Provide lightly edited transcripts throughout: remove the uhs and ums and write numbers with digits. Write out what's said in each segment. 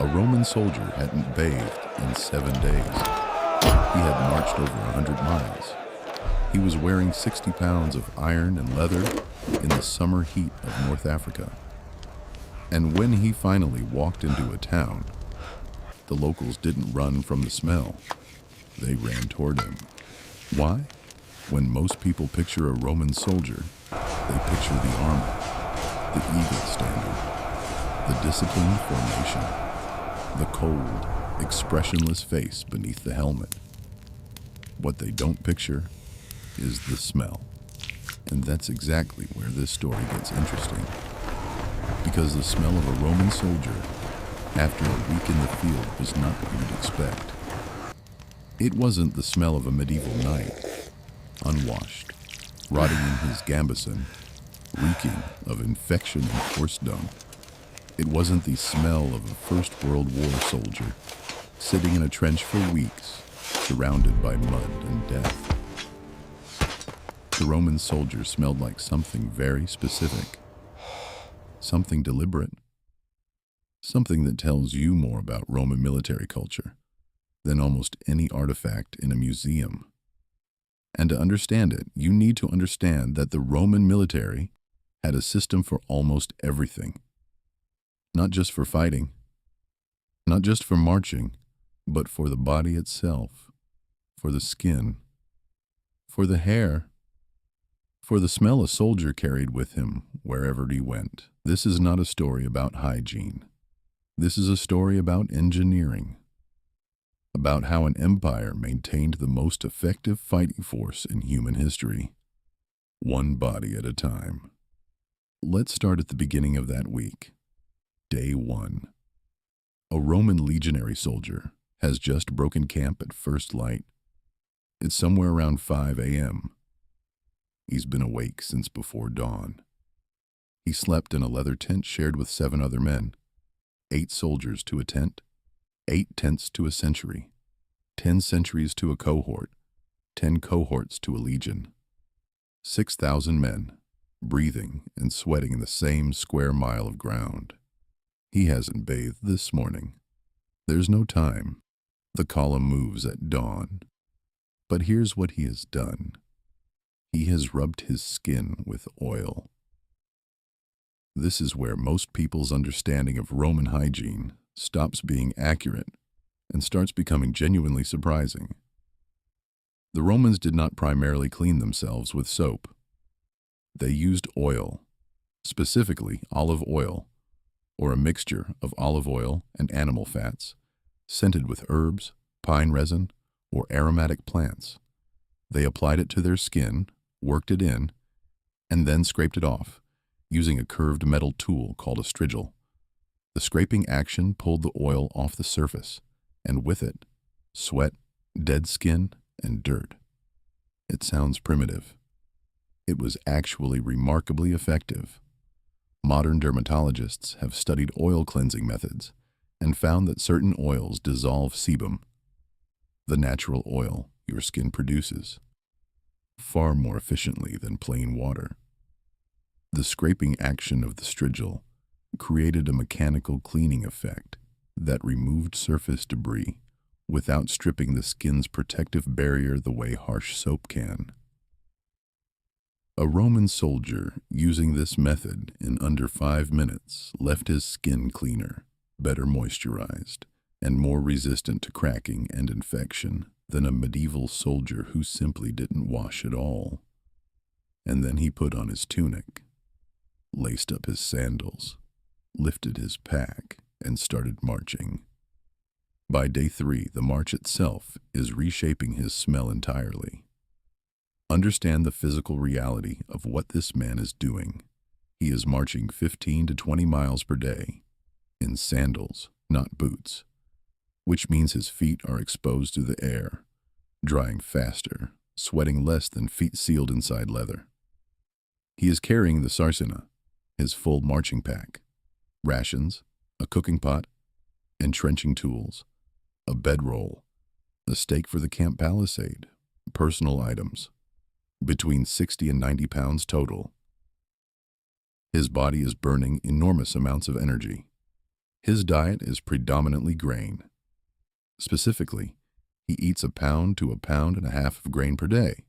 A Roman soldier hadn't bathed in 7 days. He had marched over 100 miles. He was wearing 60 pounds of iron and leather in the summer heat of North Africa. And when he finally walked into a town, the locals didn't run from the smell. They ran toward him. Why? When most people picture a Roman soldier, they picture the armor, the eagle standard, the disciplined formation, the cold, expressionless face beneath the helmet. What they don't picture is the smell. And that's exactly where this story gets interesting. Because the smell of a Roman soldier after a week in the field was not what you'd expect. It wasn't the smell of a medieval knight, unwashed, rotting in his gambeson, reeking of infection and horse dung. It wasn't the smell of a First World War soldier sitting in a trench for weeks, surrounded by mud and death. The Roman soldier smelled like something very specific, something deliberate, something that tells you more about Roman military culture than almost any artifact in a museum. And to understand it, you need to understand that the Roman military had a system for almost everything. Not just for fighting, not just for marching, but for the body itself, for the skin, for the hair, for the smell a soldier carried with him wherever he went. This is not a story about hygiene. This is a story about engineering, about how an empire maintained the most effective fighting force in human history, one body at a time. Let's start at the beginning of that week. Day 1. A Roman legionary soldier has just broken camp at first light. It's somewhere around 5 a.m. He's been awake since before dawn. He slept in a leather tent shared with 7 other men. 8 soldiers to a tent, 8 tents to a century, 10 centuries to a cohort, 10 cohorts to a legion. 6,000 men, breathing and sweating in the same square mile of ground. He hasn't bathed this morning. There's no time. The column moves at dawn. But here's what he has done. He has rubbed his skin with oil. This is where most people's understanding of Roman hygiene stops being accurate and starts becoming genuinely surprising. The Romans did not primarily clean themselves with soap. They used oil, specifically olive oil, or a mixture of olive oil and animal fats, scented with herbs, pine resin, or aromatic plants. They applied it to their skin, worked it in, and then scraped it off, using a curved metal tool called a strigil. The scraping action pulled the oil off the surface, and with it, sweat, dead skin, and dirt. It sounds primitive. It was actually remarkably effective. Modern dermatologists have studied oil cleansing methods and found that certain oils dissolve sebum, the natural oil your skin produces, far more efficiently than plain water. The scraping action of the strigil created a mechanical cleaning effect that removed surface debris without stripping the skin's protective barrier the way harsh soap can. A Roman soldier using this method in under 5 minutes left his skin cleaner, better moisturized, and more resistant to cracking and infection than a medieval soldier who simply didn't wash at all. And then he put on his tunic, laced up his sandals, lifted his pack, and started marching. By day 3, the march itself is reshaping his smell entirely. Understand the physical reality of what this man is doing. He is marching 15 to 20 miles per day, in sandals, not boots, which means his feet are exposed to the air, drying faster, sweating less than feet sealed inside leather. He is carrying the sarcina, his full marching pack, rations, a cooking pot, entrenching tools, a bedroll, a stake for the camp palisade, personal items, between 60 and 90 pounds total. His body is burning enormous amounts of energy. His diet is predominantly grain. Specifically, he eats 1 to 1.5 pounds of grain per day,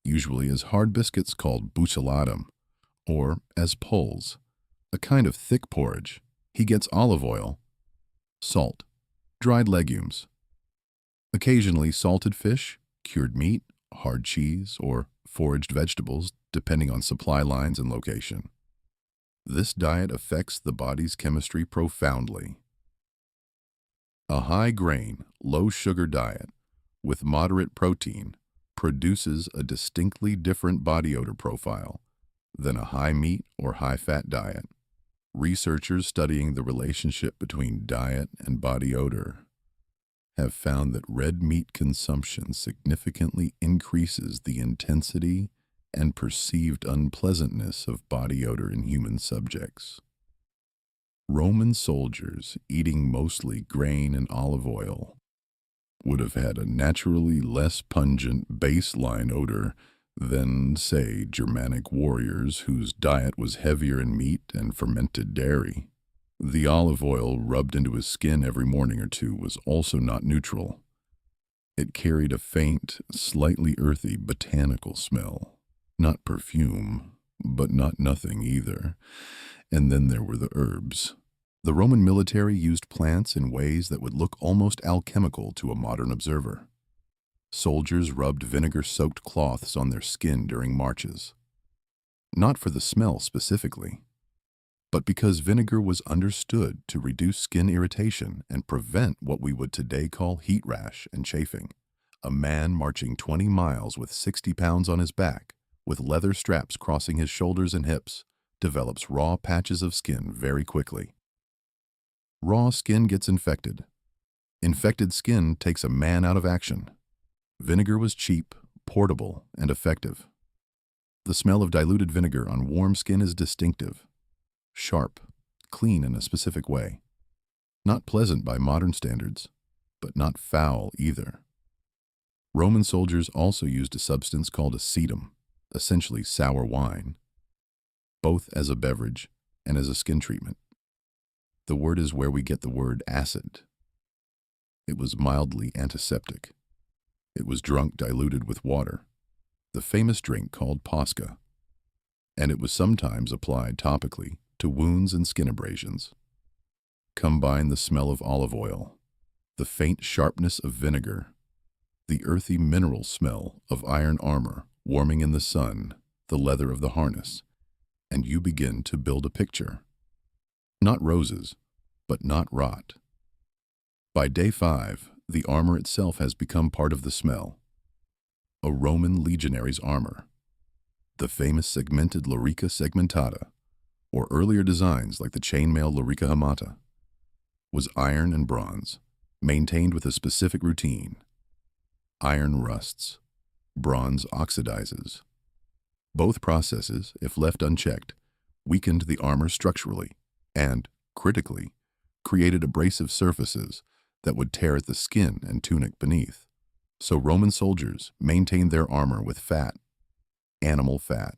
usually as hard biscuits called buccellatum, or as pulls, a kind of thick porridge. He gets olive oil, salt, dried legumes, occasionally salted fish, cured meat, hard cheese, or foraged vegetables, depending on supply lines and location. This diet affects the body's chemistry profoundly. A high-grain, low-sugar diet with moderate protein produces a distinctly different body odor profile than a high-meat or high-fat diet. Researchers studying the relationship between diet and body odor have found that red meat consumption significantly increases the intensity and perceived unpleasantness of body odor in human subjects. Roman soldiers eating mostly grain and olive oil would have had a naturally less pungent baseline odor than, say, Germanic warriors whose diet was heavier in meat and fermented dairy. The olive oil rubbed into his skin every morning or two was also not neutral. It carried a faint, slightly earthy botanical smell. Not perfume, but not nothing either. And then there were the herbs. The Roman military used plants in ways that would look almost alchemical to a modern observer. Soldiers rubbed vinegar-soaked cloths on their skin during marches. Not for the smell specifically, but because vinegar was understood to reduce skin irritation and prevent what we would today call heat rash and chafing. A man marching 20 miles with 60 pounds on his back, with leather straps crossing his shoulders and hips, develops raw patches of skin very quickly. Raw skin gets infected. Infected skin takes a man out of action. Vinegar was cheap, portable, and effective. The smell of diluted vinegar on warm skin is distinctive, sharp, clean in a specific way. Not pleasant by modern standards, but not foul either. Roman soldiers also used a substance called acetum, essentially sour wine, both as a beverage and as a skin treatment. The word is where we get the word acid. It was mildly antiseptic. It was drunk diluted with water, the famous drink called posca, and it was sometimes applied topically to wounds and skin abrasions. Combine the smell of olive oil, the faint sharpness of vinegar, the earthy mineral smell of iron armor warming in the sun, the leather of the harness, and you begin to build a picture. Not roses, but not rot. By day 5, the armor itself has become part of the smell. A Roman legionary's armor, the famous segmented lorica segmentata, or earlier designs like the chainmail lorica hamata, was iron and bronze, maintained with a specific routine. Iron rusts, bronze oxidizes. Both processes, if left unchecked, weakened the armor structurally and, critically, created abrasive surfaces that would tear at the skin and tunic beneath. So Roman soldiers maintained their armor with fat, animal fat,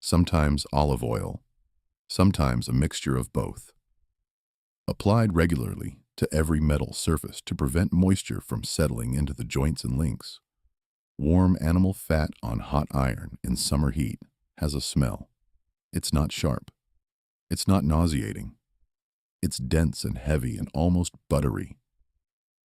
sometimes olive oil, sometimes a mixture of both, applied regularly to every metal surface to prevent moisture from settling into the joints and links. Warm animal fat on hot iron in summer heat has a smell. It's not sharp. It's not nauseating. It's dense and heavy and almost buttery.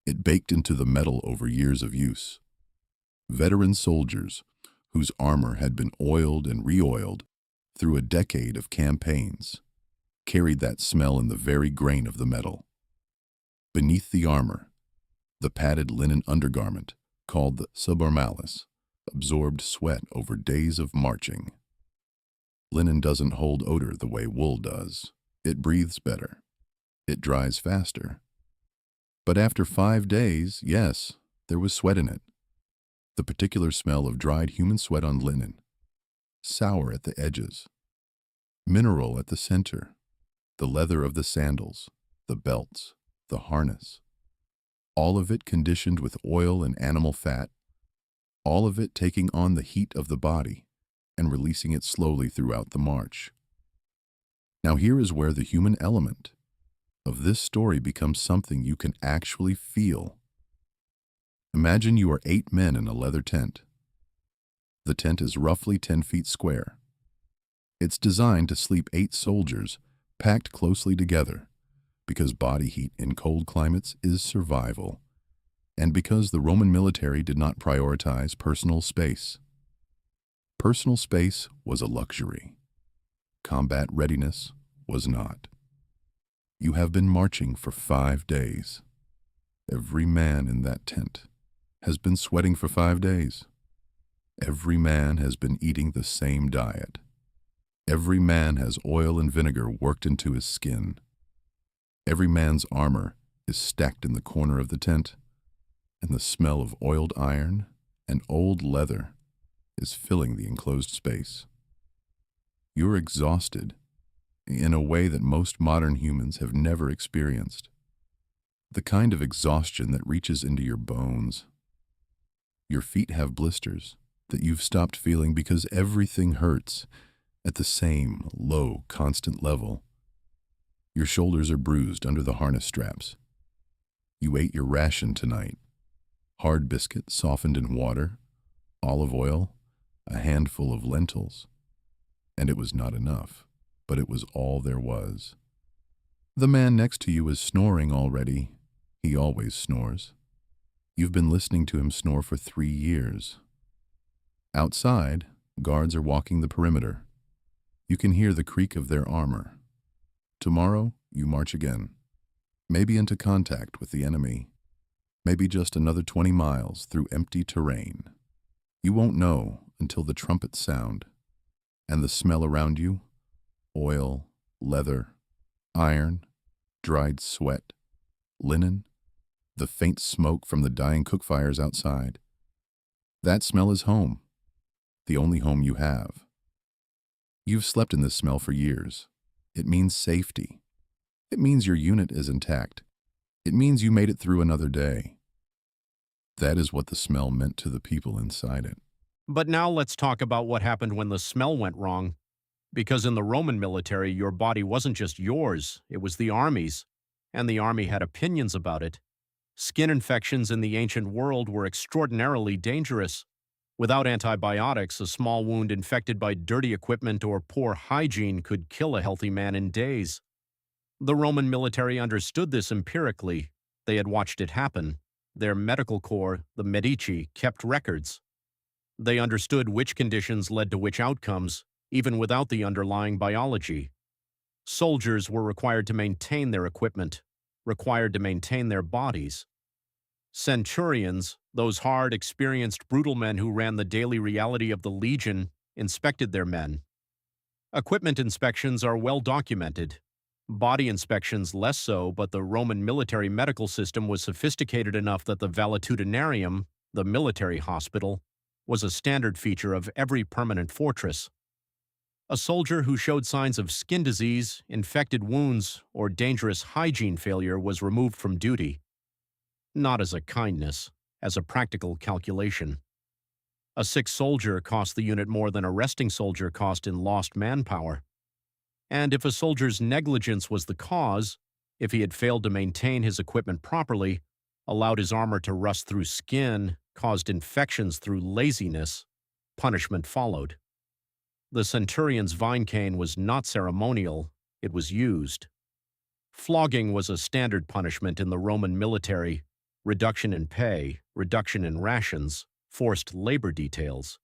It baked into the metal over years of use. Veteran soldiers, whose armor had been oiled and re-oiled through a decade of campaigns, carried that smell in the very grain of the metal. Beneath the armor, the padded linen undergarment, called the subarmalis, absorbed sweat over days of marching. Linen doesn't hold odor the way wool does. It breathes better. It dries faster. But after 5 days, yes, there was sweat in it. The particular smell of dried human sweat on linen, sour at the edges, mineral at the center, the leather of the sandals, the belts, the harness, all of it conditioned with oil and animal fat, all of it taking on the heat of the body and releasing it slowly throughout the march. Now here is where the human element, of this story becomes something you can actually feel. Imagine you are 8 men in a leather tent. The tent is roughly 10 feet square. It's designed to sleep 8 soldiers packed closely together because body heat in cold climates is survival, and because the Roman military did not prioritize personal space. Personal space was a luxury. Combat readiness was not. You have been marching for 5 days. Every man in that tent has been sweating for 5 days. Every man has been eating the same diet. Every man has oil and vinegar worked into his skin. Every man's armor is stacked in the corner of the tent, and the smell of oiled iron and old leather is filling the enclosed space. You're exhausted in a way that most modern humans have never experienced. The kind of exhaustion that reaches into your bones. Your feet have blisters that you've stopped feeling because everything hurts at the same low, constant level. Your shoulders are bruised under the harness straps. You ate your ration tonight. Hard biscuit softened in water, olive oil, a handful of lentils. And it was not enough, but it was all there was. The man next to you is snoring already. He always snores. You've been listening to him snore for 3 years. Outside, guards are walking the perimeter. You can hear the creak of their armor. Tomorrow, you march again. Maybe into contact with the enemy. Maybe just another 20 miles through empty terrain. You won't know until the trumpets sound. And the smell around you, oil, leather, iron, dried sweat, linen, the faint smoke from the dying cook fires outside. That smell is home, the only home you have. You've slept in this smell for years. It means safety. It means your unit is intact. It means you made it through another day. That is what the smell meant to the people inside it. But now let's talk about what happened when the smell went wrong. Because in the Roman military, your body wasn't just yours, it was the army's, and the army had opinions about it. Skin infections in the ancient world were extraordinarily dangerous. Without antibiotics, a small wound infected by dirty equipment or poor hygiene could kill a healthy man in days. The Roman military understood this empirically. They had watched it happen. Their medical corps, the Medici, kept records. They understood which conditions led to which outcomes, even without the underlying biology. Soldiers were required to maintain their equipment, required to maintain their bodies. Centurions, those hard, experienced, brutal men who ran the daily reality of the legion, inspected their men. Equipment inspections are well documented. Body inspections less so, but the Roman military medical system was sophisticated enough that the valetudinarium, the military hospital, was a standard feature of every permanent fortress. A soldier who showed signs of skin disease, infected wounds, or dangerous hygiene failure was removed from duty. Not as a kindness, as a practical calculation. A sick soldier cost the unit more than a resting soldier cost in lost manpower. And if a soldier's negligence was the cause, if he had failed to maintain his equipment properly, allowed his armor to rust through skin, caused infections through laziness, punishment followed. The centurion's vine cane was not ceremonial, it was used. Flogging was a standard punishment in the Roman military, reduction in pay, reduction in rations, forced labor details.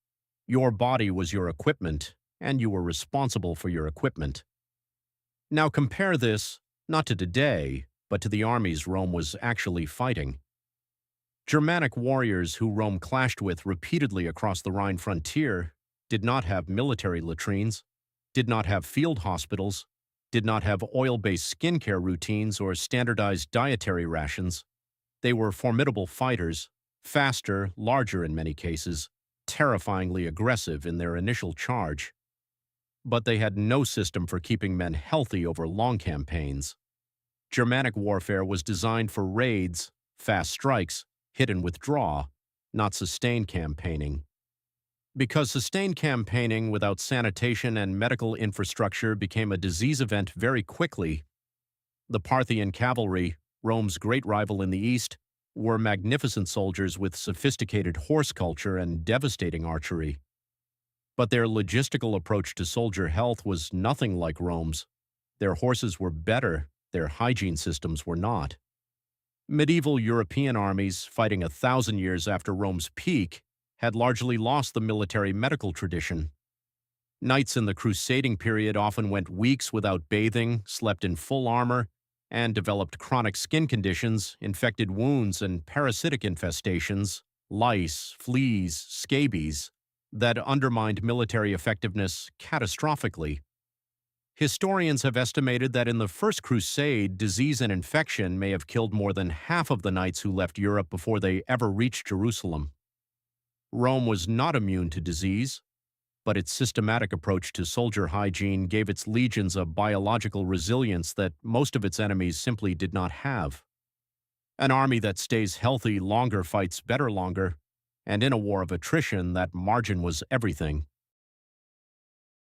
Your body was your equipment, and you were responsible for your equipment. Now compare this, not to today, but to the armies Rome was actually fighting. Germanic warriors who Rome clashed with repeatedly across the Rhine frontier did not have military latrines, did not have field hospitals, did not have oil-based skincare routines or standardized dietary rations. They were formidable fighters, faster, larger in many cases, terrifyingly aggressive in their initial charge. But they had no system for keeping men healthy over long campaigns. Germanic warfare was designed for raids, fast strikes, hit and withdraw, not sustained campaigning. Because sustained campaigning without sanitation and medical infrastructure became a disease event very quickly, The Parthian cavalry, Rome's great rival in the east, were magnificent soldiers with sophisticated horse culture and devastating archery. But their logistical approach to soldier health was nothing like Rome's. Their horses were better, their hygiene systems were not. Medieval European armies, fighting 1,000 years after Rome's peak, had largely lost the military medical tradition. Knights in the crusading period often went weeks without bathing, slept in full armor, and developed chronic skin conditions, infected wounds, and parasitic infestations, lice, fleas, scabies, that undermined military effectiveness catastrophically. Historians have estimated that in the First Crusade, disease and infection may have killed more than half of the knights who left Europe before they ever reached Jerusalem. Rome was not immune to disease, but its systematic approach to soldier hygiene gave its legions a biological resilience that most of its enemies simply did not have. An army that stays healthy longer fights better longer, and in a war of attrition, that margin was everything.